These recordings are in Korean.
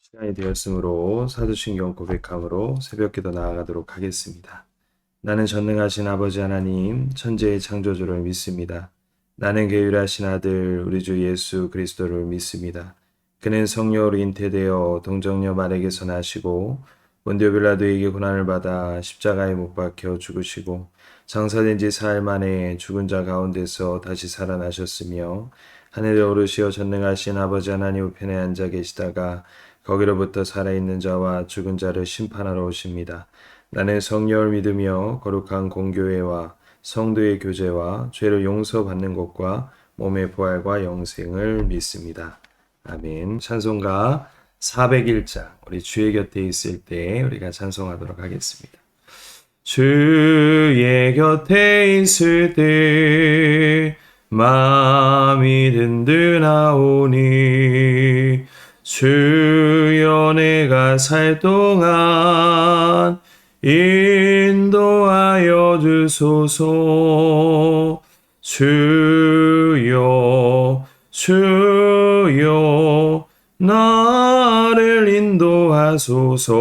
시간이 되었으므로 사도신경 고백함으로 새벽기도 나아가도록 하겠습니다. 나는 전능하신 아버지 하나님, 천지의 창조주를 믿습니다. 나는 계율하신 아들 우리 주 예수 그리스도를 믿습니다. 그는 성령으로 잉태되어 동정녀 마리아에게서 나시고 본디오 빌라도에게 고난을 받아 십자가에 못 박혀 죽으시고 장사된 지 사흘 만에 죽은 자 가운데서 다시 살아나셨으며 하늘에 오르시어 전능하신 아버지 하나님 우편에 앉아 계시다가 거기로부터 살아있는 자와 죽은 자를 심판하러 오십니다. 나는 성령을 믿으며 거룩한 공교회와 성도의 교제와 죄를 용서받는 것과 몸의 부활과 영생을 믿습니다. 아멘. 찬송가 401장 우리 주의 곁에 있을 때 우리가 찬송하도록 하겠습니다. 주의 곁에 있을 때 마음이 든든하오니 주여 내가 살 동안 인도하여 주소서. 주여 주여 나를 인도하소서.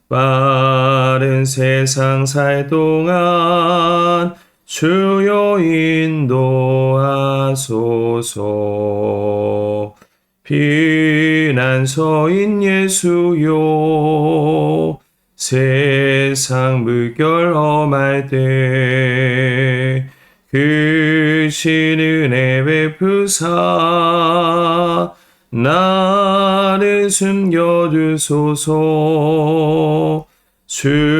빠른 세상 살 동안 주여 인도하소서. 피난처인 예수여 세상 물결 험할 때 크신 은혜 베푸사 나를 숨겨주소서. 주여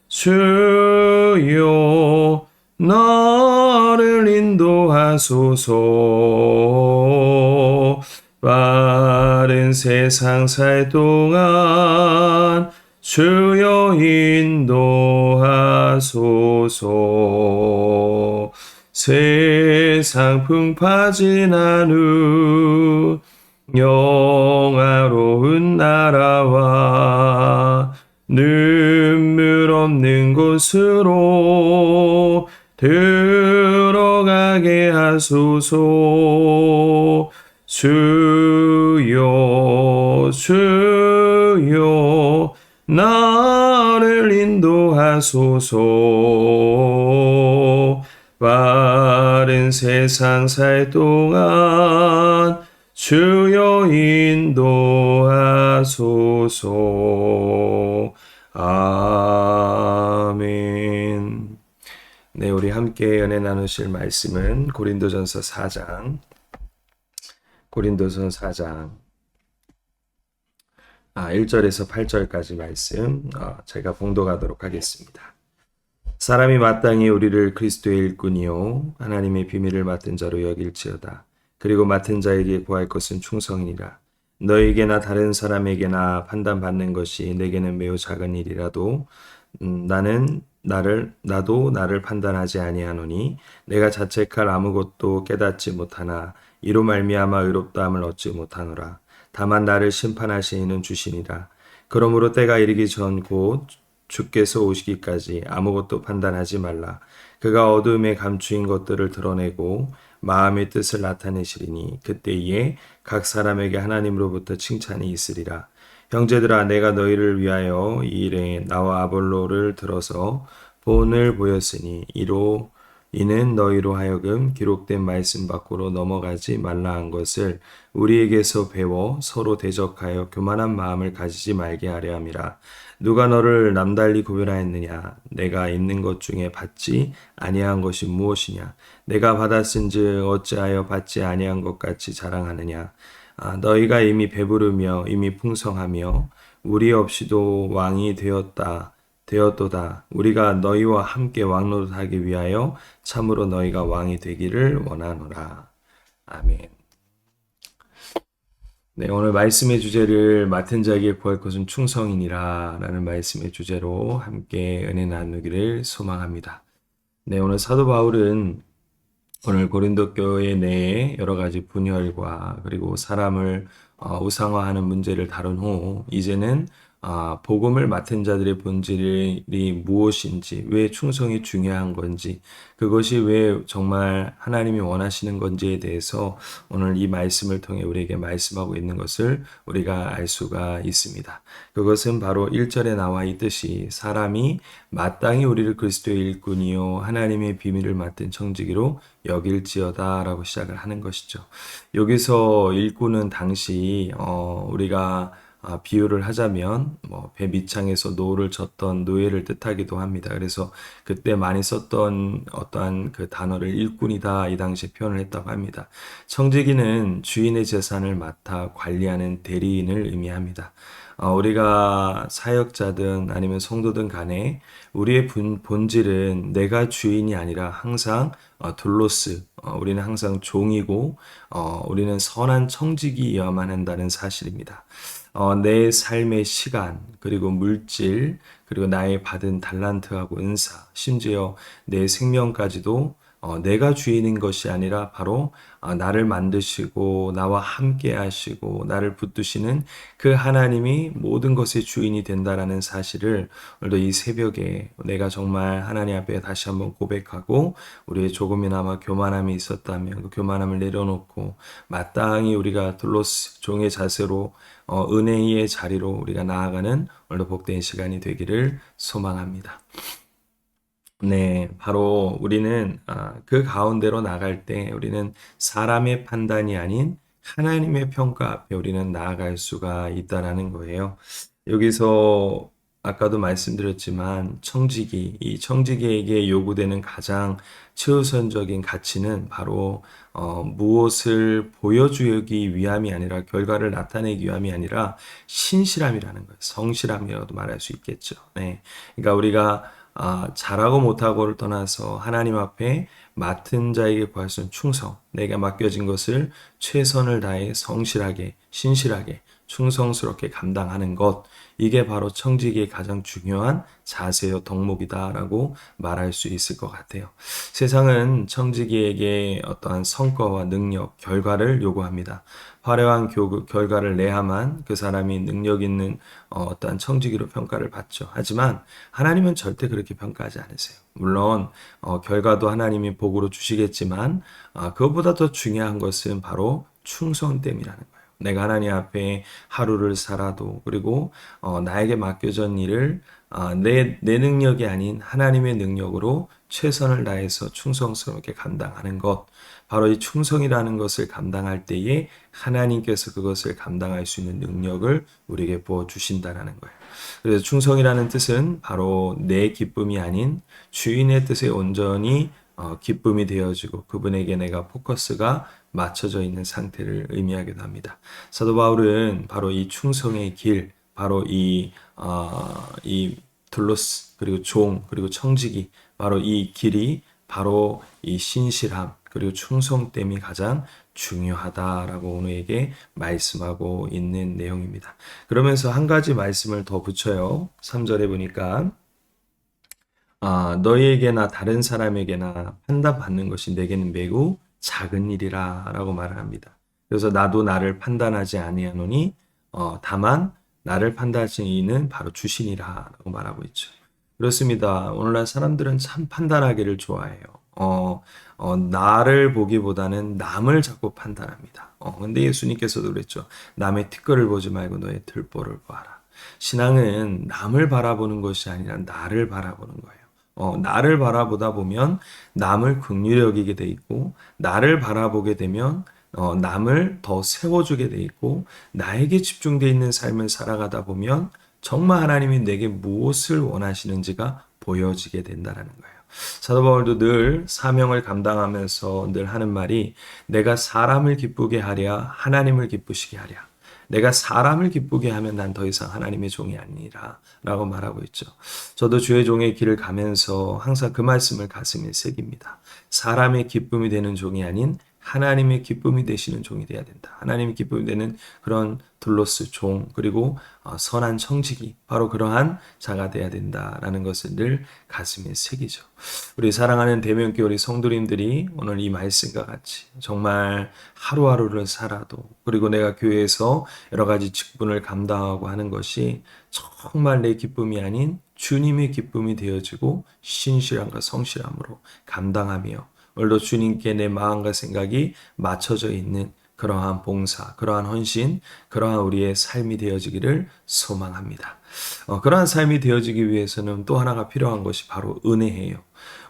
주여 나를 인도하소서. 빠른 세상 살 동안 주여 인도하소서. 세상 풍파 지난 후 영화로운 나라와 눈물 없는 곳으로 들어가게 하소서. 주여 주여 나를 인도하소서. 빠른 세상 살 동안 주여 인도하소서. 아멘. 네, 우리 함께 은혜 나누실 말씀은 고린도전서 4장 1절에서 8절까지 말씀 제가 봉독하도록 하겠습니다. 사람이 마땅히 우리를 그리스도의 일꾼이요 하나님의 비밀을 맡은 자로 여길지어다. 그리고 맡은 자에게 구할 것은 충성이니라. 너에게나 다른 사람에게나 판단받는 것이 내게는 매우 작은 일이라도 나도 나를 판단하지 아니하노니 내가 자책할 아무것도 깨닫지 못하나 이로 말미암아 의롭다함을 얻지 못하노라. 다만 나를 심판하시는 이는 주시니라. 그러므로 때가 이르기 전 곧 주께서 오시기까지 아무것도 판단하지 말라. 그가 어두움에 감추인 것들을 드러내고 마음의 뜻을 나타내시리니 그때에 각 사람에게 하나님으로부터 칭찬이 있으리라. 형제들아, 내가 너희를 위하여 이 일에 나와 아볼로를 들어서 본을 보였으니 이는 너희로 하여금 기록된 말씀 밖으로 넘어가지 말라 한 것을 우리에게서 배워 서로 대적하여 교만한 마음을 가지지 말게 하려 함이라. 누가 너를 남달리 구별하였느냐? 내가 있는 것 중에 받지 아니한 것이 무엇이냐? 내가 받았은즉 어찌하여 받지 아니한 것 같이 자랑하느냐? 너희가 이미 배부르며 이미 풍성하며 우리 없이도 왕이 되었도다. 우리가 너희와 함께 왕노릇하기 위하여 참으로 너희가 왕이 되기를 원하노라. 아멘. 네, 오늘 말씀의 주제를 맡은 자에게 구할 것은 충성이니라 라는 말씀의 주제로 함께 은혜 나누기를 소망합니다. 네, 오늘 사도 바울은 오늘 고린도 교회 내에 여러 가지 분열과 그리고 사람을 우상화하는 문제를 다룬 후 이제는 복음을 맡은 자들의 본질이 무엇인지, 왜 충성이 중요한 건지, 그것이 왜 정말 하나님이 원하시는 건지에 대해서 오늘 이 말씀을 통해 우리에게 말씀하고 있는 것을 우리가 알 수가 있습니다. 그것은 바로 1절에 나와 있듯이 사람이 마땅히 우리를 그리스도의 일꾼이요 하나님의 비밀을 맡은 청지기로 여길지어다 라고 시작을 하는 것이죠. 여기서 일꾼은 당시 우리가 비유를 하자면 배 밑창에서 노를 젓던 노예를 뜻하기도 합니다. 그래서 그때 많이 썼던 어떠한 그 단어를 일꾼이다 이 당시에 표현을 했다고 합니다. 청지기는 주인의 재산을 맡아 관리하는 대리인을 의미합니다. 우리가 사역자든 아니면 성도든 간에 우리의 본질은 내가 주인이 아니라 항상 둘로스, 우리는 항상 종이고 우리는 선한 청지기여야만 한다는 사실입니다. 내 삶의 시간, 그리고 물질, 그리고 나의 받은 달란트하고 은사, 심지어 내 생명까지도 내가 주인인 것이 아니라 바로 나를 만드시고 나와 함께 하시고 나를 붙드시는 그 하나님이 모든 것의 주인이 된다라는 사실을 오늘도 이 새벽에 내가 정말 하나님 앞에 다시 한번 고백하고 우리의 조금이나마 교만함이 있었다면 그 교만함을 내려놓고 마땅히 우리가 둘로스 종의 자세로 은혜의 자리로 우리가 나아가는 오늘도 복된 시간이 되기를 소망합니다. 네, 바로 우리는 그 가운데로 나갈 때 우리는 사람의 판단이 아닌 하나님의 평가 앞에 우리는 나아갈 수가 있다라는 거예요. 여기서 아까도 말씀드렸지만 이 청지기에게 요구되는 가장 최우선적인 가치는 바로 무엇을 보여주기 위함이 아니라 결과를 나타내기 위함이 아니라 신실함이라는 거예요. 성실함이라고도 말할 수 있겠죠. 네, 그러니까 우리가 잘하고 못하고를 떠나서 하나님 앞에 맡은 자에게 구할 수 있는 충성, 내가 맡겨진 것을 최선을 다해 성실하게, 신실하게, 충성스럽게 감당하는 것, 이게 바로 청지기의 가장 중요한 자세요 덕목이다라고 말할 수 있을 것 같아요. 세상은 청지기에게 어떠한 성과와 능력, 결과를 요구합니다. 화려한 결과를 내야만 그 사람이 능력 있는 어떠한 청지기로 평가를 받죠. 하지만 하나님은 절대 그렇게 평가하지 않으세요. 물론 결과도 하나님이 복으로 주시겠지만 그것보다 더 중요한 것은 바로 충성됨이라는 거예요. 내가 하나님 앞에 하루를 살아도 그리고 나에게 맡겨진 일을 내 능력이 아닌 하나님의 능력으로 최선을 다해서 충성스럽게 감당하는 것, 바로 이 충성이라는 것을 감당할 때에 하나님께서 그것을 감당할 수 있는 능력을 우리에게 부어주신다는 거예요. 그래서 충성이라는 뜻은 바로 내 기쁨이 아닌 주인의 뜻에 온전히 기쁨이 되어지고 그분에게 내가 포커스가 맞춰져 있는 상태를 의미하기도 합니다. 사도 바울은 바로 이 충성의 길, 바로 이 둘로스, 그리고 종, 그리고 청지기, 바로 이 길이 바로 이 신실함, 그리고 충성됨이 가장 중요하다라고 오늘에게 말씀하고 있는 내용입니다. 그러면서 한 가지 말씀을 더 붙여요. 3절에 보니까 너희에게나 다른 사람에게나 판단받는 것이 내게는 매우 작은 일이라 라고 말을 합니다. 그래서 나도 나를 판단하지 아니하노니 다만 나를 판단하시는 이는 바로 주시니라 라고 말하고 있죠. 그렇습니다. 오늘날 사람들은 참 판단하기를 좋아해요. 나를 보기보다는 남을 자꾸 판단합니다. 근데 예수님께서도 그랬죠. 남의 티끌을 보지 말고 너의 들보를 보아라. 신앙은 남을 바라보는 것이 아니라 나를 바라보는 거예요. 나를 바라보다 보면 남을 긍휼히 여기게 돼 있고 나를 바라보게 되면 남을 더 세워주게 돼 있고 나에게 집중되어 있는 삶을 살아가다 보면 정말 하나님이 내게 무엇을 원하시는지가 보여지게 된다는 거예요. 사도 바울도 늘 사명을 감당하면서 늘 하는 말이 내가 사람을 기쁘게 하랴 하나님을 기쁘시게 하랴. 내가 사람을 기쁘게 하면 난 더 이상 하나님의 종이 아니라 라고 말하고 있죠. 저도 주의 종의 길을 가면서 항상 그 말씀을 가슴에 새깁니다. 사람의 기쁨이 되는 종이 아닌 하나님의 기쁨이 되시는 종이 되어야 된다. 하나님의 기쁨이 되는 그런 둘로스 종, 그리고 선한 청지기, 바로 그러한 자가 되어야 된다라는 것을 늘 가슴에 새기죠. 우리 사랑하는 대면교회 우리 성도님들이 오늘 이 말씀과 같이 정말 하루하루를 살아도, 그리고 내가 교회에서 여러 가지 직분을 감당하고 하는 것이 정말 내 기쁨이 아닌 주님의 기쁨이 되어지고 신실함과 성실함으로 감당하며, 오늘도 주님께 내 마음과 생각이 맞춰져 있는 그러한 봉사, 그러한 헌신, 그러한 우리의 삶이 되어지기를 소망합니다. 그러한 삶이 되어지기 위해서는 또 하나가 필요한 것이 바로 은혜예요.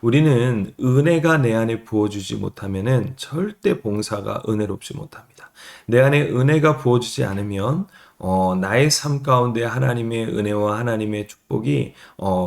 우리는 은혜가 내 안에 부어주지 못하면은 절대 봉사가 은혜롭지 못합니다. 내 안에 은혜가 부어주지 않으면 나의 삶 가운데 하나님의 은혜와 하나님의 축복이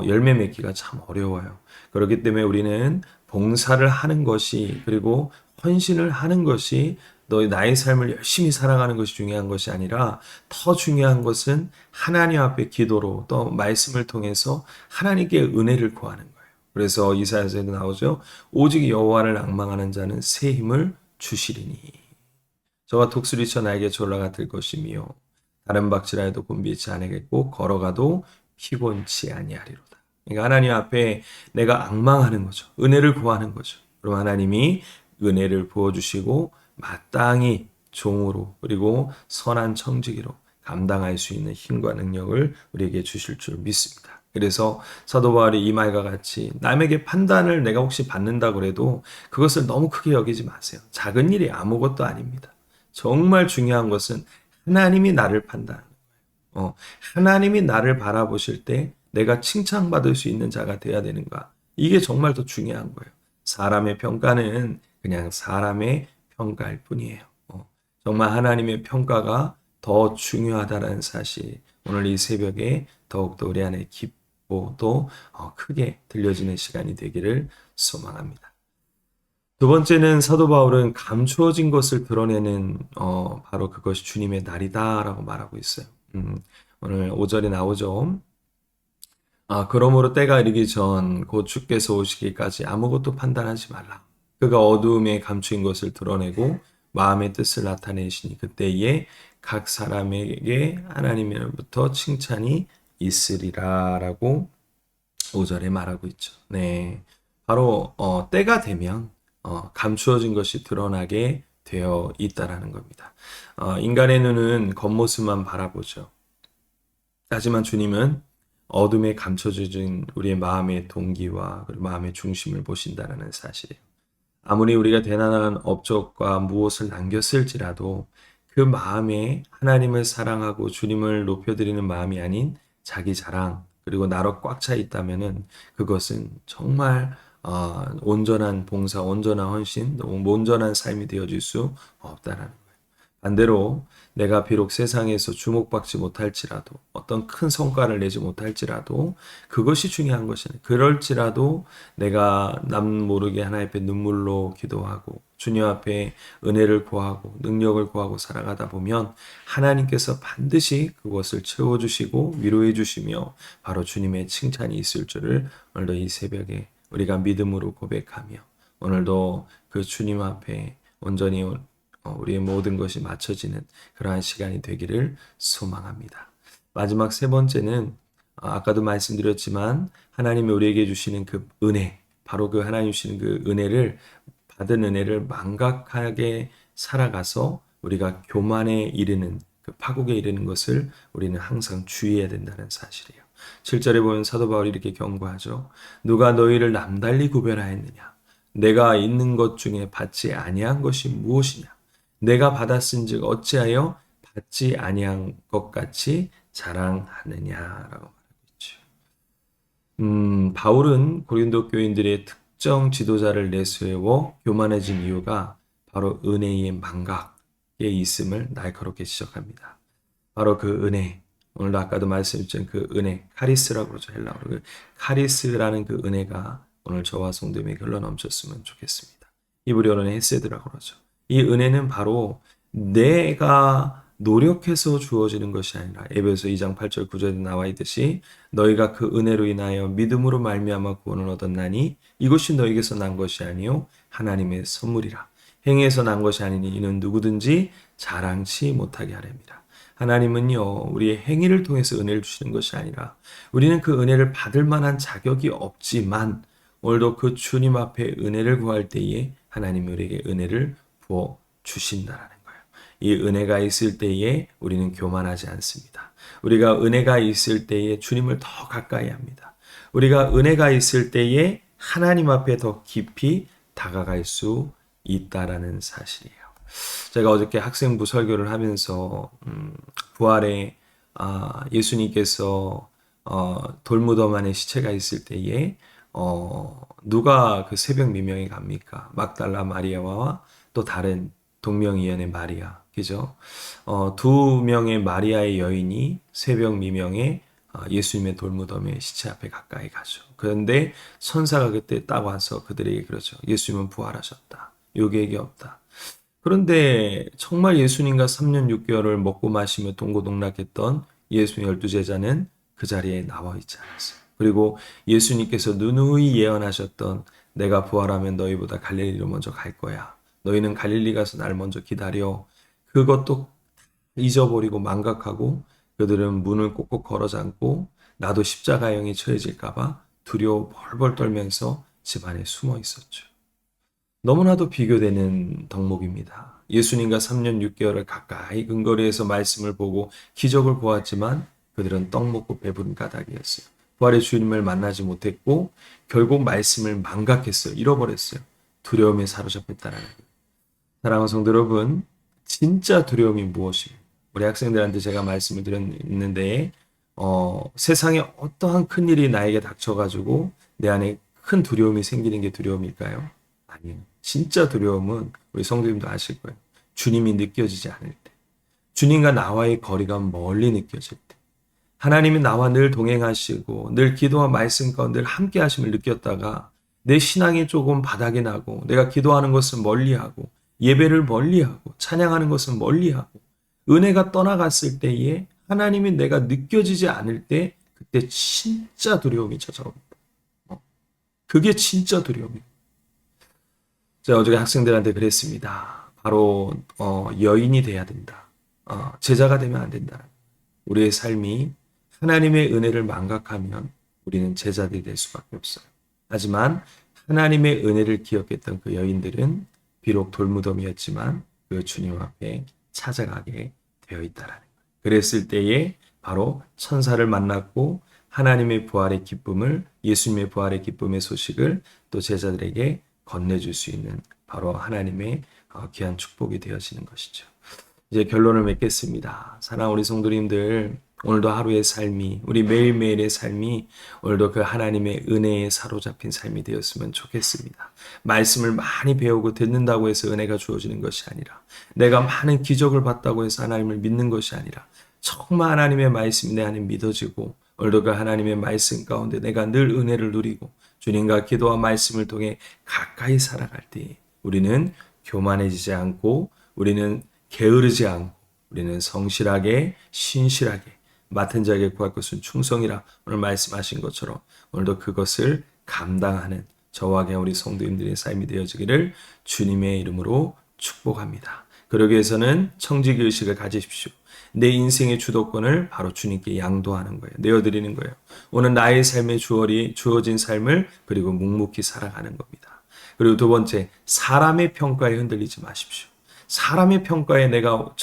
열매 맺기가 참 어려워요. 그렇기 때문에 우리는 봉사를 하는 것이, 그리고 헌신을 하는 것이 나의 삶을 열심히 살아가는 것이 중요한 것이 아니라, 더 중요한 것은 하나님 앞에 기도로 또 말씀을 통해서 하나님께 은혜를 구하는 거예요. 그래서 이사야서에도 나오죠. 오직 여호와를 앙망하는 자는 새 힘을 주시리니 저가 독수리쳐 날개쳐 올라가 들 것이며 다른 박질하여도 곤비치 아니하겠고 걸어가도 피곤치 아니하리로다. 그러니까 하나님 앞에 내가 앙망하는 거죠. 은혜를 구하는 거죠. 그럼 하나님이 은혜를 부어주시고 마땅히 종으로, 그리고 선한 청지기로 감당할 수 있는 힘과 능력을 우리에게 주실 줄 믿습니다. 그래서 사도 바울이 이 말과 같이 남에게 판단을 내가 혹시 받는다고 해도 그것을 너무 크게 여기지 마세요. 작은 일이 아무것도 아닙니다. 정말 중요한 것은 하나님이 나를 판단하는 거예요. 하나님이 나를 바라보실 때 내가 칭찬받을 수 있는 자가 돼야 되는가? 이게 정말 더 중요한 거예요. 사람의 평가는 그냥 사람의 평가일 뿐이에요. 정말 하나님의 평가가 더 중요하다는 사실, 오늘 이 새벽에 더욱더 우리 안에 깊고 또 크게 들려지는 시간이 되기를 소망합니다. 두 번째는 사도 바울은 감추어진 것을 드러내는 바로 그것이 주님의 날이다라고 말하고 있어요. 오늘 5절에 나오죠. 그러므로 때가 이르기 전 곧 주께서 오시기까지 아무것도 판단하지 말라. 그가 어두움에 감추인 것을 드러내고 마음의 뜻을 나타내시니 그때에 각 사람에게 하나님으로부터 칭찬이 있으리라 라고 5절에 말하고 있죠. 네, 바로 때가 되면 감추어진 것이 드러나게 되어 있다라는 겁니다. 인간의 눈은 겉모습만 바라보죠. 하지만 주님은 어둠에 감춰진 우리의 마음의 동기와 그리고 마음의 중심을 보신다는 사실이에요. 아무리 우리가 대단한 업적과 무엇을 남겼을지라도 그 마음에 하나님을 사랑하고 주님을 높여드리는 마음이 아닌 자기 자랑, 그리고 나로 꽉 차 있다면은 그것은 정말 온전한 봉사, 온전한 헌신, 온전한 삶이 되어질 수 없다라는 거예요. 반대로 내가 비록 세상에서 주목받지 못할지라도, 어떤 큰 성과를 내지 못할지라도 그것이 중요한 것이 아니라, 그럴지라도 내가 남 모르게 하나님 앞에 눈물로 기도하고 주님 앞에 은혜를 구하고 능력을 구하고 살아가다 보면 하나님께서 반드시 그것을 채워주시고 위로해 주시며 바로 주님의 칭찬이 있을 줄을 오늘도 이 새벽에 우리가 믿음으로 고백하며, 오늘도 그 주님 앞에 온전히 우리의 모든 것이 맞춰지는 그러한 시간이 되기를 소망합니다. 마지막 세 번째는 아까도 말씀드렸지만 하나님이 우리에게 주시는 그 은혜, 바로 그 하나님 주시는 그 은혜를, 받은 은혜를 망각하게 살아가서 우리가 교만에 이르는, 그 파국에 이르는 것을 우리는 항상 주의해야 된다는 사실이에요. 7절에 보면 사도 바울이 이렇게 경고하죠. 누가 너희를 남달리 구별하였느냐? 내가 있는 것 중에 받지 아니한 것이 무엇이냐? 내가 받았은즉 어찌하여 받지 아니한 것 같이 자랑하느냐라고 말하고 있죠. 바울은 고린도 교인들의 특정 지도자를 내세워 교만해진 이유가 바로 은혜의 망각에 있음을 날카롭게 지적합니다. 바로 그 은혜, 오늘도 아까도 말씀드린 그 은혜, 카리스라고 그러죠. 헬라어로. 그 카리스라는 그 은혜가 오늘 저와 성도님에게 흘러넘쳤으면 좋겠습니다. 이브리어로는 헤세드라고 그러죠. 이 은혜는 바로 내가 노력해서 주어지는 것이 아니라 에베소 2장 8절 9절에 나와 있듯이 너희가 그 은혜로 인하여 믿음으로 말미암아 구원을 얻었나니 이것이 너희에게서 난 것이 아니요 하나님의 선물이라. 행위에서 난 것이 아니니 이는 누구든지 자랑치 못하게 하렵니다. 하나님은요, 우리의 행위를 통해서 은혜를 주시는 것이 아니라 우리는 그 은혜를 받을 만한 자격이 없지만 오늘도 그 주님 앞에 은혜를 구할 때에 하나님이 우리에게 은혜를 부어 주신다라는 거예요. 이 은혜가 있을 때에 우리는 교만하지 않습니다. 우리가 은혜가 있을 때에 주님을 더 가까이 합니다. 우리가 은혜가 있을 때에 하나님 앞에 더 깊이 다가갈 수 있다라는 사실이에요. 제가 어저께 학생부 설교를 하면서 부활에 예수님께서 돌무덤 안에 시체가 있을 때에 누가 그 새벽 미명에 갑니까? 막달라 마리아와 또 다른 동명이인의 마리아, 그죠? 두 명의 마리아의 여인이 새벽 미명에 예수님의 돌무덤의 시체 앞에 가까이 가죠. 그런데 선사가 그때 딱 와서 그들에게 그러죠. 예수님은 부활하셨다. 요기에게 없다. 그런데 정말 예수님과 3년 6개월을 먹고 마시며 동고동락했던 예수의 12제자는 그 자리에 나와 있지 않았어요. 그리고 예수님께서 누누이 예언하셨던 내가 부활하면 너희보다 갈릴리로 먼저 갈 거야. 너희는 갈릴리 가서 날 먼저 기다려. 그것도 잊어버리고 망각하고 그들은 문을 꼭꼭 걸어 잠고 나도 십자가형이 처해질까봐 두려워 벌벌 떨면서 집 안에 숨어 있었죠. 너무나도 비교되는 덕목입니다. 예수님과 3년 6개월을 가까이 근거리에서 말씀을 보고 기적을 보았지만 그들은 떡 먹고 배부른 까닭이었어요. 부활의 주님을 만나지 못했고 결국 말씀을 망각했어요. 잃어버렸어요. 두려움에 사로잡혔다는 거예요. 사랑하는 성도 여러분, 진짜 두려움이 무엇입니까? 우리 학생들한테 제가 말씀을 드렸는데 세상에 어떠한 큰일이 나에게 닥쳐가지고 내 안에 큰 두려움이 생기는 게 두려움일까요? 아니요. 진짜 두려움은 우리 성도님도 아실 거예요. 주님이 느껴지지 않을 때. 주님과 나와의 거리가 멀리 느껴질 때. 하나님이 나와 늘 동행하시고 늘 기도와 말씀 가운데 늘 함께 하심을 느꼈다가 내 신앙이 조금 바닥이 나고 내가 기도하는 것은 멀리하고 예배를 멀리하고 찬양하는 것은 멀리하고 은혜가 떠나갔을 때에 하나님이 내가 느껴지지 않을 때 그때 진짜 두려움이 찾아옵니다. 그게 진짜 두려움입니다. 제가 어저께 학생들한테 그랬습니다. 바로 여인이 돼야 된다. 제자가 되면 안 된다. 우리의 삶이 하나님의 은혜를 망각하면 우리는 제자들이 될 수밖에 없어요. 하지만 하나님의 은혜를 기억했던 그 여인들은 비록 돌무덤이었지만 그 주님 앞에 찾아가게 되어 있다라는 거예요. 그랬을 때에 바로 천사를 만났고 하나님의 부활의 기쁨을 예수님의 부활의 기쁨의 소식을 또 제자들에게 건네줄 수 있는 바로 하나님의 귀한 축복이 되어지는 것이죠. 이제 결론을 맺겠습니다. 사랑하는 우리 성도님들, 오늘도 하루의 삶이 우리 매일매일의 삶이 오늘도 그 하나님의 은혜에 사로잡힌 삶이 되었으면 좋겠습니다. 말씀을 많이 배우고 듣는다고 해서 은혜가 주어지는 것이 아니라 내가 많은 기적을 봤다고 해서 하나님을 믿는 것이 아니라 정말 하나님의 말씀이 내 안에 믿어지고 오늘도 그 하나님의 말씀 가운데 내가 늘 은혜를 누리고 주님과 기도와 말씀을 통해 가까이 살아갈 때 우리는 교만해지지 않고 우리는 게으르지 않고 우리는 성실하게 신실하게 맡은 자에게 구할 것은 충성이라 오늘 말씀하신 것처럼 오늘도 그것을 감당하는 저와 우리 성도님들의 삶이 되어지기를 주님의 이름으로 축복합니다. 그러기 위해서는 청지기의식을 가지십시오. 내 인생의 주도권을 바로 주님께 양도하는 거예요. 내어드리는 거예요. 오늘 나의 삶의 주어진 삶을 그리고 묵묵히 살아가는 겁니다. 그리고 두 번째, 사람의 평가에 흔들리지 마십시오. 사람의 평가에 내가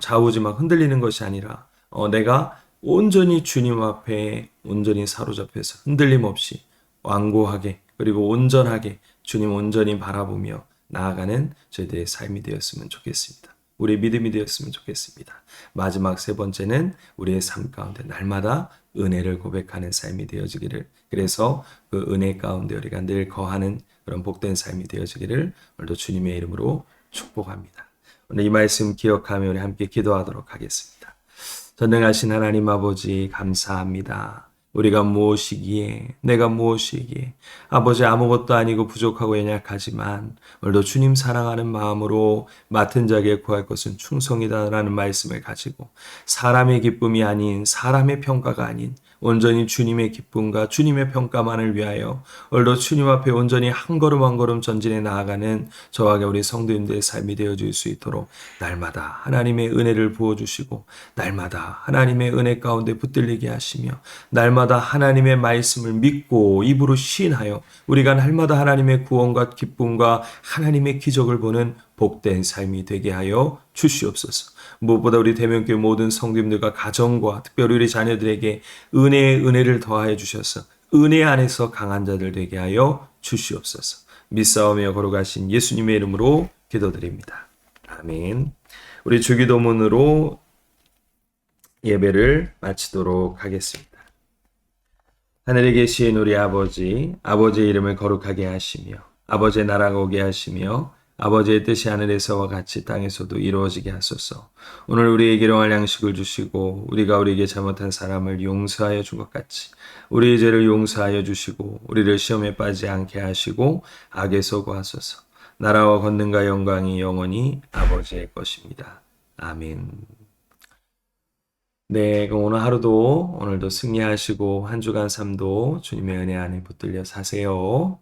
좌우지 막 흔들리는 것이 아니라 내가 온전히 주님 앞에 온전히 사로잡혀서 흔들림 없이 완고하게 그리고 온전하게 주님 온전히 바라보며 나아가는 저희들의 삶이 되었으면 좋겠습니다. 우리의 믿음이 되었으면 좋겠습니다. 마지막 세 번째는 우리의 삶 가운데 날마다 은혜를 고백하는 삶이 되어지기를, 그래서 그 은혜 가운데 우리가 늘 거하는 그런 복된 삶이 되어지기를 오늘도 주님의 이름으로 축복합니다. 오늘 이 말씀 기억하며 우리 함께 기도하도록 하겠습니다. 전능하신 하나님 아버지 감사합니다. 우리가 무엇이기에 내가 무엇이기에 아버지 아무것도 아니고 부족하고 연약하지만 오늘도 주님 사랑하는 마음으로 맡은 자에게 구할 것은 충성이다라는 말씀을 가지고 사람의 기쁨이 아닌 사람의 평가가 아닌 온전히 주님의 기쁨과 주님의 평가만을 위하여 오늘도 주님 앞에 온전히 한 걸음 한 걸음 전진해 나아가는 저와 우리 성도님들의 삶이 되어질 수 있도록 날마다 하나님의 은혜를 부어주시고 날마다 하나님의 은혜 가운데 붙들리게 하시며 날마다 하나님의 말씀을 믿고 입으로 시인하여 우리가 날마다 하나님의 구원과 기쁨과 하나님의 기적을 보는 복된 삶이 되게 하여 주시옵소서. 무엇보다 우리 대면교회 모든 성도님들과 가정과 특별히 우리 자녀들에게 은혜의 은혜를 더하여 주셔서 은혜 안에서 강한 자들 되게 하여 주시옵소서. 믿사오며 걸어가신 예수님의 이름으로 기도드립니다. 아멘. 우리 주기도문으로 예배를 마치도록 하겠습니다. 하늘에 계신 우리 아버지, 아버지의 이름을 거룩하게 하시며 아버지의 나라가 오게 하시며 아버지의 뜻이 하늘에서와 같이 땅에서도 이루어지게 하소서. 오늘 우리에게 일용할 양식을 주시고 우리가 우리에게 잘못한 사람을 용서하여 준 것 같이 우리의 죄를 용서하여 주시고 우리를 시험에 빠지지 않게 하시고 악에서 구하소서. 나라와 권능과 영광이 영원히 아버지의 것입니다. 아멘. 네, 그럼 오늘도 승리하시고 한 주간 삶도 주님의 은혜 안에 붙들려 사세요.